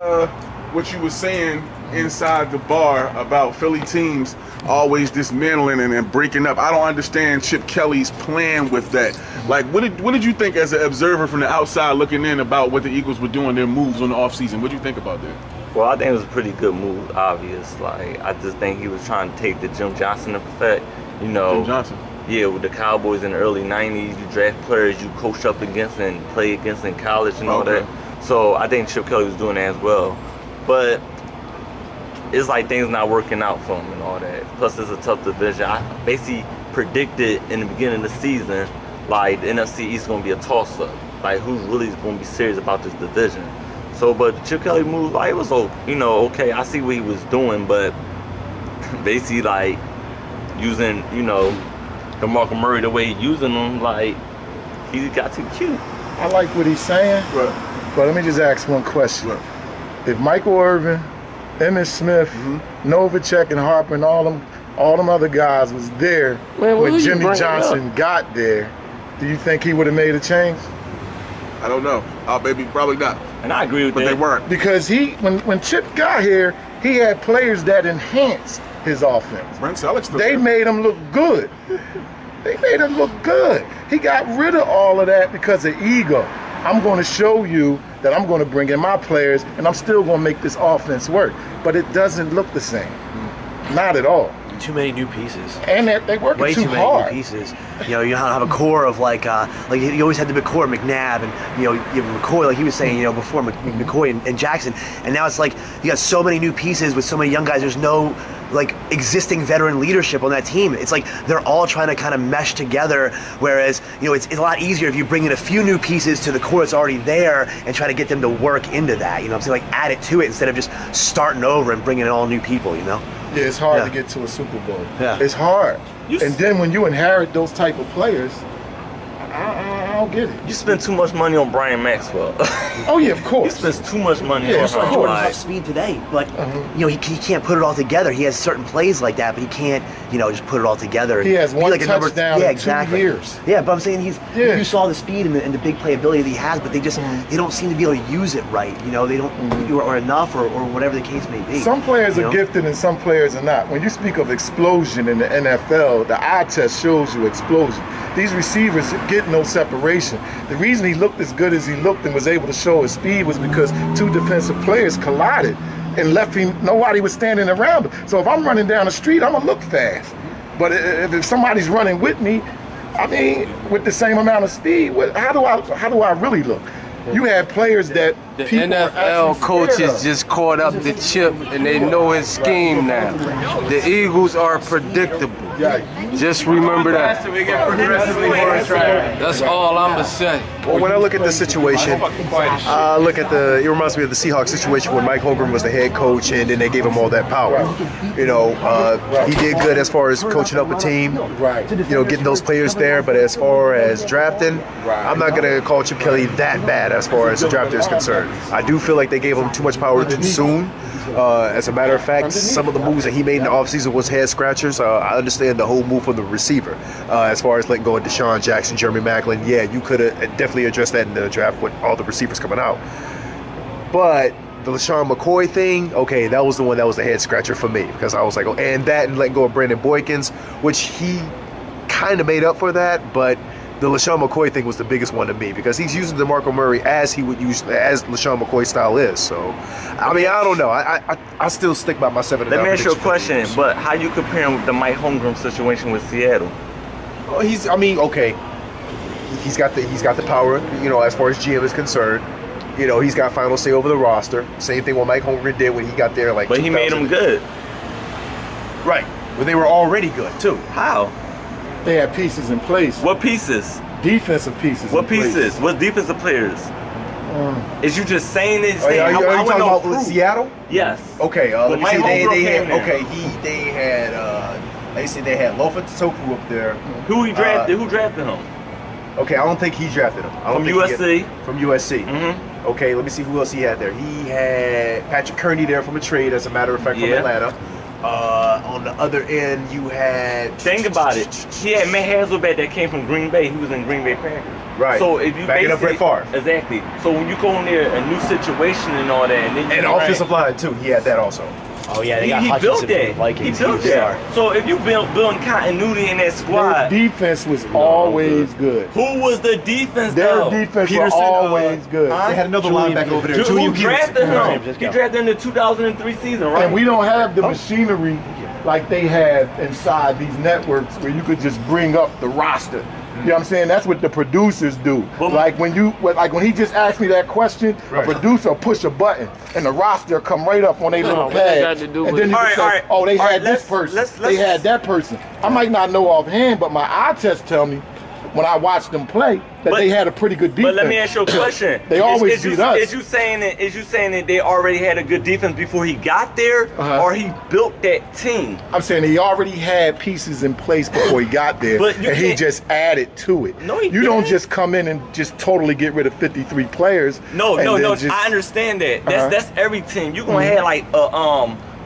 What you were saying inside the bar about Philly teams always dismantling and breaking up. I don't understand Chip Kelly's plan with that. Like, what did you think as an observer from the outside looking in about what the Eagles were doing, their moves on the offseason? What do you think about that? Well, I think it was a pretty good move, obvious. Like, I just think he was trying to take the Jim Johnson effect, you know. Jim Johnson? Yeah, with the Cowboys in the early 90s, you draft players you coached up against and play against in college and all that. So I think Chip Kelly was doing that as well. But it's like things not working out for him and all that. Plus, it's a tough division. I basically predicted in the beginning of the season, like, the NFC East is going to be a toss-up. Like, who's really going to be serious about this division? So, but the Chip Kelly move, like, it was, you know, okay. I see what he was doing, but basically, like, using, you know, DeMarco Murray the way he's using them, like, he got too cute. I like what he's saying, but let me just ask one question. If Michael Irvin, Emmitt Smith, Novacek and Harper and all them other guys was there when Jimmy Johnson got there, do you think he would have made a change? I don't know. Maybe probably not. And I agree with that. But they weren't. Because when Chip got here, he had players that enhanced his offense. Brent Selleck's still They there. made him look good. They made him look good. He got rid of all of that because of ego. I'm going to show you that I'm going to bring in my players and I'm still going to make this offense work. But it doesn't look the same. Not at all. Too many new pieces. And they work way too too hard. many new pieces. You know, you have a core of like you always had the big core of McNabb and you have McCoy, like he was saying, you know, before McCoy and Jackson, and now it's like you got so many new pieces with so many young guys. There's no like existing veteran leadership on that team. It's like they're all trying to kind of mesh together. Whereas you know it's a lot easier if you bring in a few new pieces to the core that's already there and try to get them to work into that. You know, what I'm saying, like add it to it instead of just starting over and bringing in all new people. You know. Yeah, it's hard to get to a Super Bowl. Yeah. It's hard. And then when you inherit those type of players, I don't get it. You spend too much money on Brian Maxwell. Oh yeah, of course. He spends too much money on That's why him. Jordan has speed today, but you know he can't put it all together. He has certain plays like that, but he can't just put it all together. He has one like touchdown in 2 years. Yeah, but I'm saying you saw the speed and the big playability that he has, but they just they don't seem to be able to use it right. You know, they don't or enough or whatever the case may be. Some players are gifted and some players are not. When you speak of explosion in the NFL, the eye test shows you explosion. These receivers get no separation. The reason he looked as good as he looked and was able to show his speed was because two defensive players collided and left him, nobody was standing around him. So if I'm running down the street, I'm gonna look fast. But if somebody's running with me, I mean, with the same amount of speed, how do I really look? You had players that the NFL coaches just caught up to Chip and they know his scheme now. The Eagles are predictable. Just remember that. That's all I'm gonna say. Well, when I look at the situation, it reminds me of the Seahawks situation when Mike Holmgren was the head coach and then they gave him all that power. You know, he did good as far as coaching up a team, you know, getting those players there, but as far as drafting, I'm not gonna call Chip Kelly that bad as far as the draft is concerned. I do feel like they gave him too much power too soon. As a matter of fact, some of the moves that he made in the offseason was head scratchers. I understand the whole move for the receiver. As far as letting go of Deshaun Jackson, Jeremy Maclin, yeah, you could have definitely addressed that in the draft with all the receivers coming out. But the LaShawn McCoy thing, okay, that was the one that was the head scratcher for me because I was like, oh, and letting go of Brandon Boykins, which he kind of made up for that, but the LaShawn McCoy thing was the biggest one to me because he's using DeMarco Murray as he would use, as LaShawn McCoy's style is. So, I mean, I don't know. I still stick by my 7-9. Let me ask you a question, but how you comparing the Mike Holmgren situation with Seattle? Oh, he's got the power, you know, as far as GM is concerned. You know, he's got final say over the roster. Same thing what Mike Holmgren did when he got there. Like, but he made them good. Right. But they were already good, too. How? They had pieces in place. What pieces? Defensive pieces. What pieces? What defensive players? Is you just saying this? Are you talking about Seattle? Yes. Okay. Let me see. They had Lofa Toku up there. Who he drafted? Who drafted him? Okay, I don't think he drafted him. From USC. From USC. Mm-hmm. Okay, let me see who else he had there. He had Patrick Kearney there from a trade, as a matter of fact, from Atlanta. On the other end, you had... Think about it. He had Matt Hasselbeck that came from Green Bay. He was in Green Bay Packers. Right. So if you backing up Brett Favre. Exactly. So when you go in there, a new situation and all that, and then you offensive line too. He had that also. Oh yeah, they got he built that. Vikings. He built that. So if you building continuity in that squad, Their defense was always good. who was the defense Their though? defense was Peterson, always good. They had another linebacker over there. Who Julian drafted Peterson. him? He drafted in the 2003 season, right? And we don't have the machinery like they have inside these networks where you could just bring up the roster. You know what I'm saying? That's what the producers do. Like when he just asked me that question, a producer will push a button and the roster will come right up on their little pad. And then you can say, oh, they had this person. They had that person. I might not know offhand, but my eye test tell me when I watch them play that they had a pretty good defense. But let me ask you a question. They always beat us. Is you saying that they already had a good defense before he got there, or he built that team? I'm saying he already had pieces in place before he got there, and he just added to it. No, he You don't just come in and just totally get rid of 53 players. No. I understand that. That's every team. You're gonna have like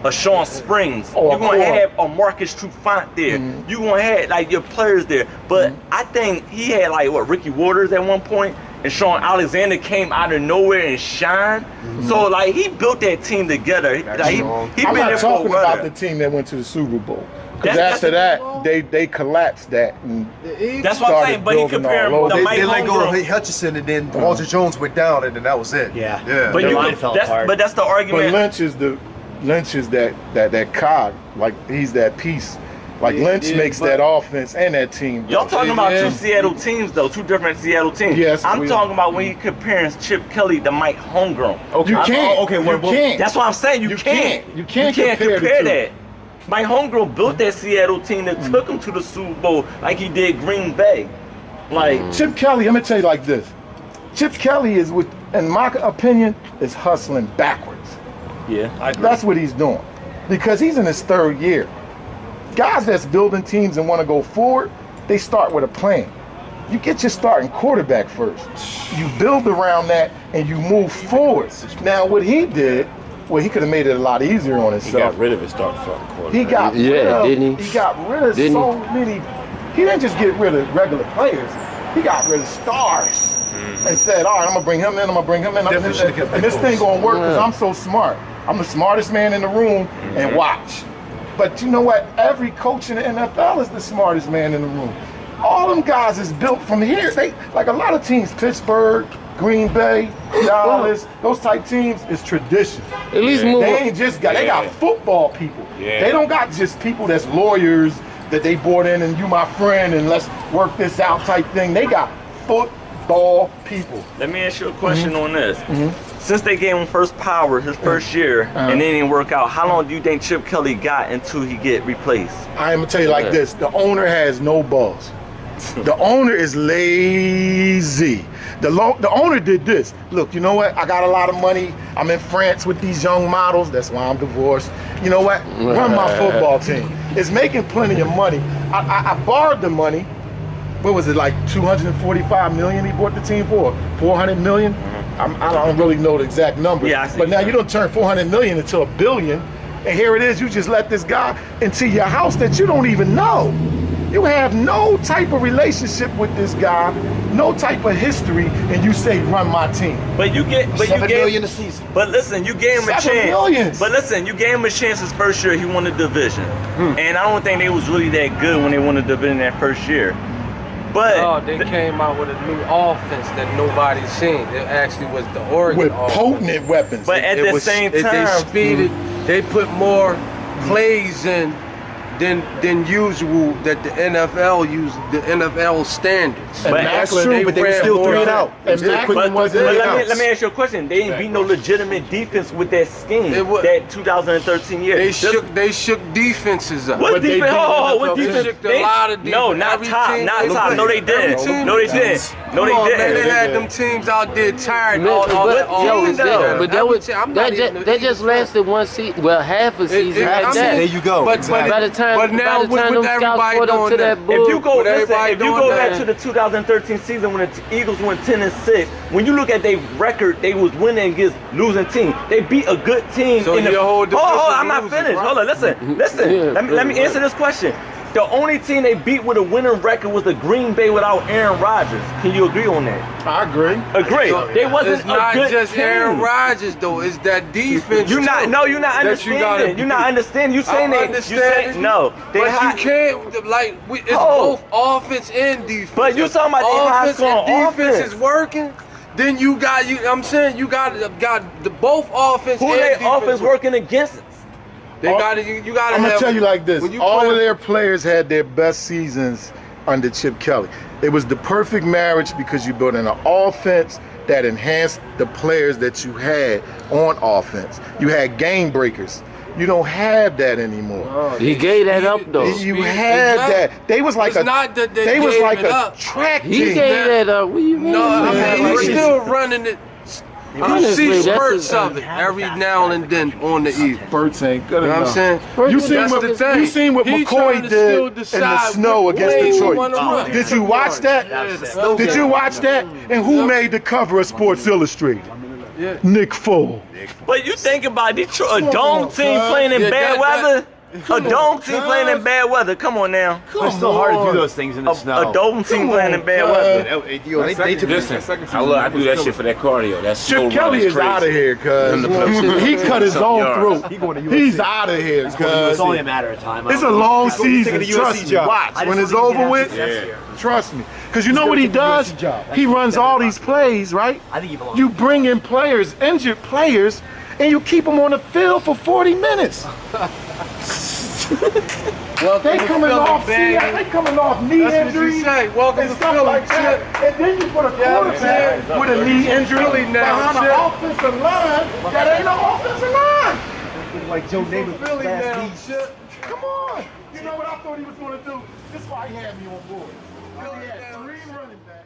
a Sean Springs. You're gonna have a Marcus Trufant there. You're gonna have like your players there. But I think he had like Ricky Waters at one point, and Sean Alexander came out of nowhere and shined. So like he built that team together. Like, he I'm been not there for talking a while. about the team that went to the Super Bowl. Because after that, they collapsed that. And that's what I'm saying. But he compared him to Mike They let go Holmgren. of Hutchinson, and then Walter Jones went down, and then that was it. Yeah. But Their line fell apart. But that's the argument. But Lynch is that cog. Like he's that piece. Like Lynch makes that offense and that team. Y'all talking about two Seattle teams though, two different Seattle teams. Yes, I'm talking about when he compares Chip Kelly to Mike Holmgren. Okay. You can't. You can't. That's what I'm saying. You can't compare that. Mike Holmgren built that Seattle team that took him to the Super Bowl like he did Green Bay. Like Chip Kelly, I'm gonna tell you like this. Chip Kelly is, in my opinion, is hustling backwards. Yeah, I agree. That's what he's doing. Because he's in his third year. Guys that's building teams and want to go forward, they start with a plan. You get your starting quarterback first. You build around that and you move forward. Now what he did, he could have made it a lot easier on himself. He got rid of his starting quarterback. He got didn't he? He got rid of so many. He didn't just get rid of regular players. He got rid of stars. And said, all right, I'm gonna bring him in, I'm gonna bring him in. And this thing gonna work because I'm so smart. I'm the smartest man in the room, and watch. But you know what? Every coach in the NFL is the smartest man in the room. All them guys is built from here. They like a lot of teams, Pittsburgh, Green Bay, Dallas, those type teams is tradition. At least move. They ain't just got, they got football people. They don't got just people that's lawyers that they brought in and you my friend and let's work this out type thing. They got football people. Let me ask you a question on this. Since they gave him first power his first year and it didn't work out, how long do you think Chip Kelly got until he get replaced? I'm gonna tell you like this: the owner has no balls. The owner is lazy. The owner did this. Look, you know what? I got a lot of money. I'm in France with these young models. That's why I'm divorced. You know what? Run my football team. It's making plenty of money. I borrowed the money. What was it, like 245 million he bought the team for? 400 million? I don't really know the exact number. But now you don't turn 400 million into $1 billion. And here it is, you just let this guy into your house that you don't even know. You have no type of relationship with this guy, no type of history, and you say, run my team. But you get, but $7 you gave, million a season. But listen, you gave him a $7 chance. million. But listen, you gave him a chance his first year. He won the division, and I don't think they was really that good when they won the division that first year. But they came out with a new offense that nobody's seen. It actually was the Oregon with offense. potent weapons. But at the same time, they speeded. They put more plays in than usual that the NFL used, the NFL standards. And That's true, but they were still 3 and out. And Macklin wasn't let me ask you a question. They didn't beat no legitimate defense with that scheme. That 2013 year. They shook defenses up. What defense? What They defense? shook a lot of defense. No, not Every top. team- Not top. No, they didn't. No, they didn't. No, Come on, they man, they didn't. had them teams out there tired. But that that just lasted one season. Well, half a season like that. There you go. By the time them scouts put up to that bull, If you go, With listen, everybody if you doing go that. back to the 2013 season when the Eagles went 10-6, when you look at their record, they was winning against losing team. They beat a good team. So in the, your whole division I'm not losing, finished. right? Hold on, listen. Yeah, let me answer this question. The only team they beat with a winning record was the Green Bay without Aaron Rodgers. Can you agree on that? I agree. Agree. They wasn't It's not a good just team. Aaron Rodgers though. It's that defense. You're not. too, No, you're not that you gotta understanding. You're not understanding. You saying I'm that? You understanding. say no. They But high, you can't like it's Oh. both offense and defense. But you talking about they high offense scoring and defense offense. is working. Then you got you. I'm saying you got the both offense. Who and they defense offense working against us? They got to. You got to. I'm gonna tell you like this: when you all play- of their players had their best seasons under Chip Kelly. It was the perfect marriage because you built in an offense that enhanced the players that you had on offense. You had game breakers. You don't have that anymore. He gave that up though. You had that. They was like It's not that they was gave like it a up. track He team. gave that up. What do you mean? No, I mean Yeah, he's like- still running it. You Honestly, see that's spurts a- of it every now and then on the East. Spurts ain't good You know what I'm enough. saying? You That's seen what the thing. you seen what He McCoy trying to did still in the decide snow what against way he Detroit. wanna run. Did you watch that? Did you watch that? And who made the cover of Sports Illustrated? Yeah. Nick Foles. But you think about Detroit, a dome team playing in Yeah, bad that- weather. A dome team playing in bad weather. Come on now. It's still hard to do those things in the snow. A dome team playing in bad weather. They took Listen, I do that shit for that cardio. That's Chip Kelly is out of here, cuz he cut his own throat. He's out of here, It's cuz only a matter of time. it's a long season. He's taking a Trust USC me. job. Watch when it's over with. Trust me, because you know what he does? He runs all these plays, right? I think he belongs. You bring in players, injured players, and you keep them on the field for 40 minutes. They coming off, they coming off knee That's what you injuries say. Welcome and to stuff Philly, like that. And then you put a quarterback with a knee injury Philly now, behind an Chip. offensive line that ain't an offensive line. Like Joe Namath Philly last now, week. shit. Come on. You know what I thought he was going to do? This is why he had me on board. Philly had 3 running backs.